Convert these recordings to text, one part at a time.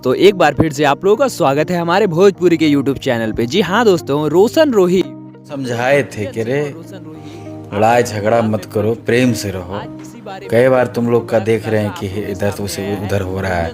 दोस्तों, एक बार फिर से आप लोगों का स्वागत है हमारे भोजपुरी के यूट्यूब चैनल पे। जी हाँ दोस्तों, रोशन रोही समझाए थे कि रे लड़ाई झगड़ा मत करो, प्रेम से रहो। कई बार तुम लोग का देख रहे हैं कि इधर तो से उधर हो रहा है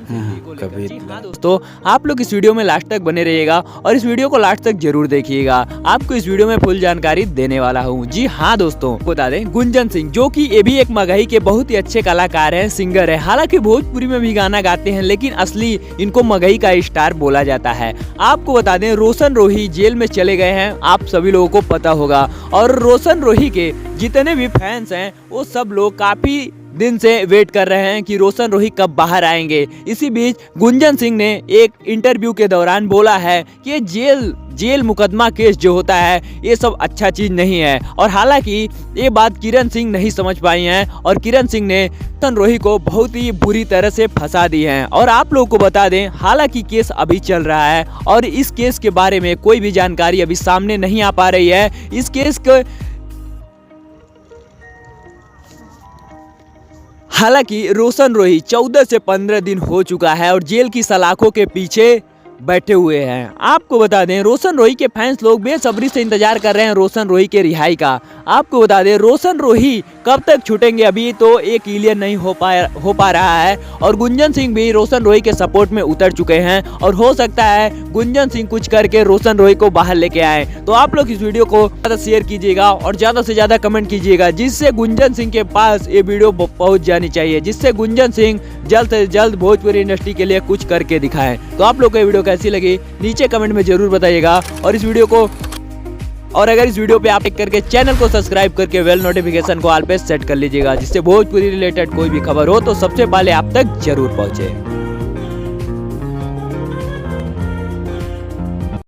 कभी। हाँ दोस्तों, आप लोग इस वीडियो में लास्ट तक बने रहिएगा और इस वीडियो को लास्ट तक जरूर देखिएगा। आपको इस वीडियो में फुल जानकारी देने वाला हूँ। जी हाँ दोस्तों, बता दें गुंजन सिंह, जो कि ये भी एक मगही के बहुत ही अच्छे कलाकार हैं, सिंगर है। हालांकि भोजपुरी में भी गाना गाते हैं, लेकिन असली इनको मगही का स्टार बोला जाता है। आपको बता दें रोशन रोही जेल में चले गए हैं, आप सभी लोगों को पता होगा। और रोशन रोही के जितने भी फैंस हैं वो सब लोग काफी दिन से वेट कर रहे हैं कि रोशन रोही कब बाहर आएंगे। इसी बीच गुंजन सिंह ने एक इंटरव्यू के दौरान बोला है कि जेल मुकदमा केस जो होता है ये सब अच्छा चीज नहीं है। और हालांकि ये बात किरण सिंह नहीं समझ पाई हैं और किरण सिंह ने रोशन रोही को बहुत ही बुरी तरह से फंसा दी है। और आप लोगों को बता दें, हालांकि केस अभी चल रहा है और इस केस के बारे में कोई भी जानकारी अभी सामने नहीं आ पा रही है। इस केस को हालांकि रोशन रोही 14 से 15 दिन हो चुका है और जेल की सलाखों के पीछे बैठे हुए हैं। आपको बता दें रोशन रोही के फैंस लोग बेसब्री से इंतजार कर रहे हैं रोशन रोही के रिहाई का। आपको बता दें रोशन रोही कब तक छूटेंगे अभी तो ये क्लियर नहीं हो पा रहा है। और गुंजन सिंह भी रोशन रोही के सपोर्ट में उतर चुके हैं और हो सकता है गुंजन सिंह कुछ करके रोशन रोही को बाहर लेके आए। तो आप लोग इस वीडियो को ज्यादा शेयर कीजिएगा और ज्यादा से ज्यादा कमेंट कीजिएगा, जिससे गुंजन सिंह के पास ये वीडियो पहुंच जानी चाहिए, जिससे गुंजन सिंह जल्द से जल्द भोजपुरी इंडस्ट्री के लिए कुछ करके दिखाएं। तो आप लोग को वीडियो कैसी लगी नीचे कमेंट में जरूर बताइएगा। और अगर इस वीडियो पे आप क्लिक करके चैनल को सब्सक्राइब करके बेल नोटिफिकेशन को ऑल पे सेट कर लीजिएगा, जिससे भोजपुरी रिलेटेड कोई भी खबर हो तो सबसे पहले आप तक जरूर पहुंचे।